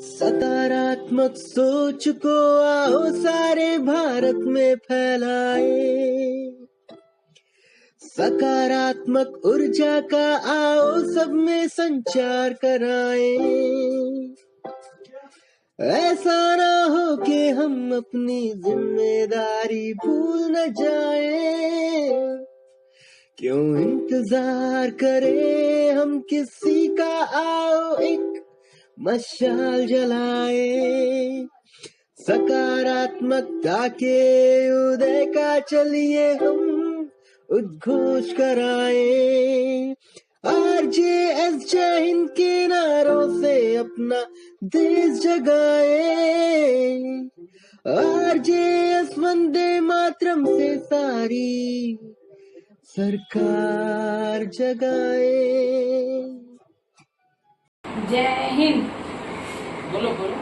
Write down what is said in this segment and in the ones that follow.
सकारात्मक सोच को आओ सारे भारत में फैलाए, सकारात्मक ऊर्जा का आओ सब में संचार कराएं। ऐसा ना हो कि हम अपनी जिम्मेदारी भूल न जाएं। क्यों इंतजार करें हम किसी का, आओ एक मशाल जलाए। सकारात्मकता के उदय का चलिए हम उद्घोष कराएं। RJS जय हिंद के नारों से अपना देश जगाए। RJS वंदे मातरम से सारी सरकार जगाए। जय हिंद। बोलो बोलो।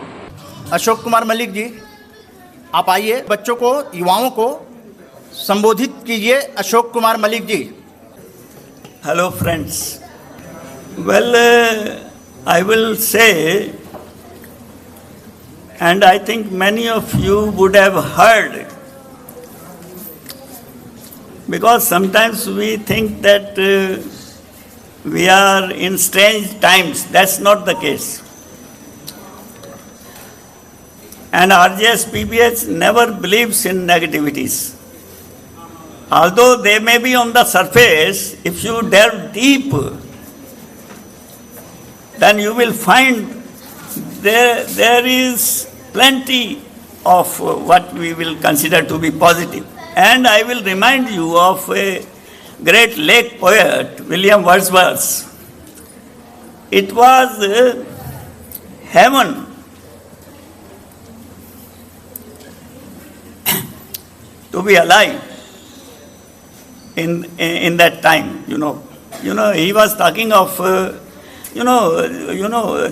अशोक कुमार मलिक जी, आप आइए, बच्चों को, युवाओं को संबोधित कीजिए। Ashok Kumar Malik ji. Hello friends. Well, I will say, and I think many of you would have heard, because sometimes we think that we are in strange times. That's not the case. And RJS PBH never believes in negativities. Although they may be on the surface, if you delve deep, then you will find there is plenty of what we will consider to be positive. And I will remind you of a great late poet, William Wordsworth. It was heaven to be alive in that time, you know, he was talking of,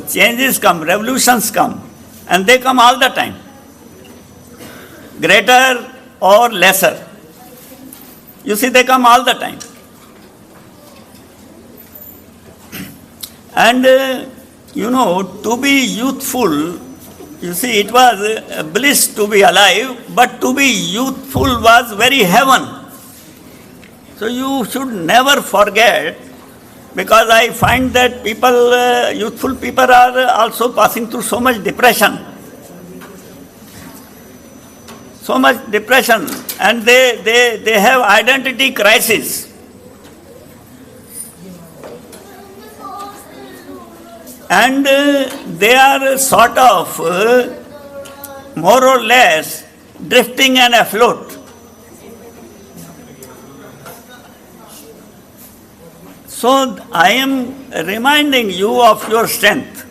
changes come, revolutions come, and they come all the time, greater or lesser. You see, they come all the time. And, to be youthful, you see, it was a bliss to be alive, but to be youthful was very heaven. So you should never forget, because I find that people, youthful people are also passing through so much depression. So much depression, and they have identity crisis. And they are sort of more or less drifting and afloat. So I am reminding you of your strength.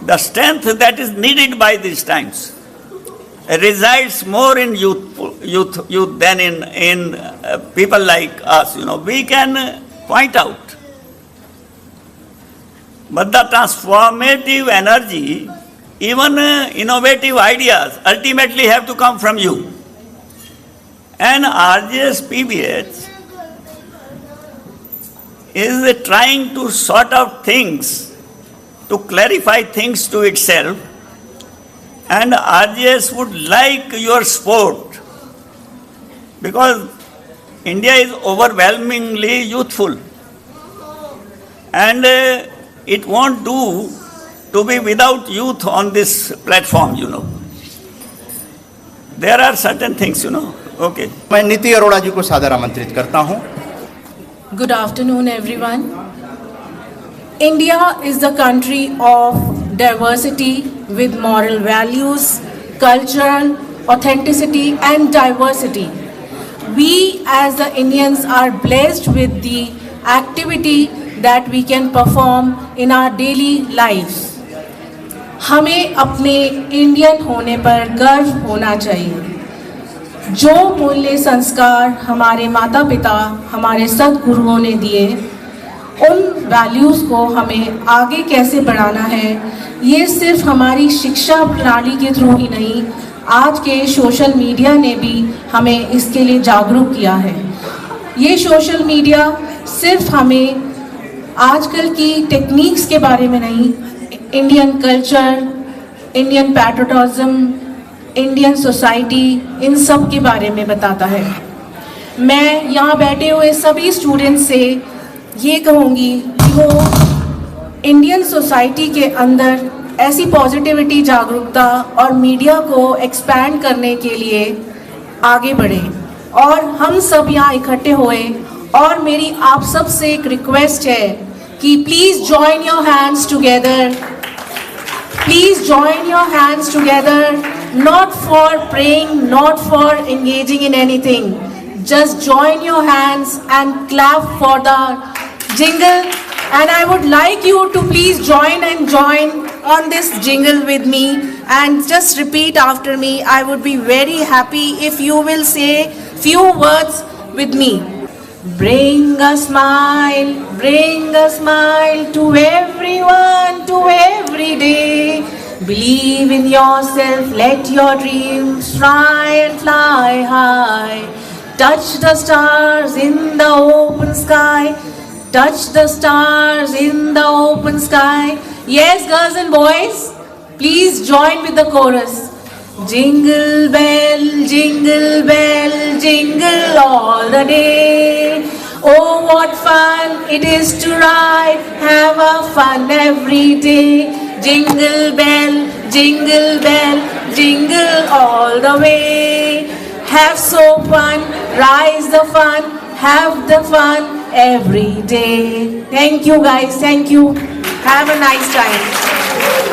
The strength that is needed by these times resides more in youth than in people like us. We can point out. But the transformative energy, even innovative ideas, ultimately have to come from you. And RJS PBH is trying to sort out things, to clarify things to itself, and RJS would like your support, because India is overwhelmingly youthful, and it won't do to be without youth on this platform, There are certain things, Okay. मैं नीति अरोड़ा जी को सादर आमंत्रित करता हूं। Good afternoon, everyone. India is the country of diversity with moral values, cultural authenticity and diversity. We as the Indians are blessed with the activity that we can perform in our daily lives. हमें अपने Indian होने पर गर्व होना चाहिए। जो मूल्य संस्कार हमारे माता पिता, हमारे सद्गुरुओं ने दिए, उन वैल्यूज़ को हमें आगे कैसे बढ़ाना है, ये सिर्फ हमारी शिक्षा प्रणाली के थ्रू ही नहीं, आज के सोशल मीडिया ने भी हमें इसके लिए जागरूक किया है। ये सोशल मीडिया सिर्फ हमें आजकल की टेक्निक्स के बारे में नहीं, Indian culture, Indian patriotism, Indian society, इन सब के बारे में बताता है। मैं यहाँ बैठे हुए सभी स्टूडेंट्स से ये कहूँगी कि वो इंडियन सोसाइटी के अंदर ऐसी पॉजिटिविटी, जागरूकता और मीडिया को एक्सपैंड करने के लिए आगे बढ़े। और हम सब यहाँ इकट्ठे हुए और मेरी आप सब से एक रिक्वेस्ट है कि please join your hands together, please join your hands together, not for praying, not for engaging in anything. Just join your hands and clap for the jingle. And I would like you to please join on this jingle with me and just repeat after me. I would be very happy if you will say few words with me. Bring a smile to everyone, to every day. Believe in yourself, let your dreams try and fly high. Touch the stars in the open sky. Touch the stars in the open sky. Yes, girls and boys, please join with the chorus. Jingle bell, jingle all the day. Oh, what fun it is to ride, have a fun every day. Jingle bell, jingle all the way. Have so fun, rise the fun, have the fun every day. Thank you guys, thank you. Have a nice time.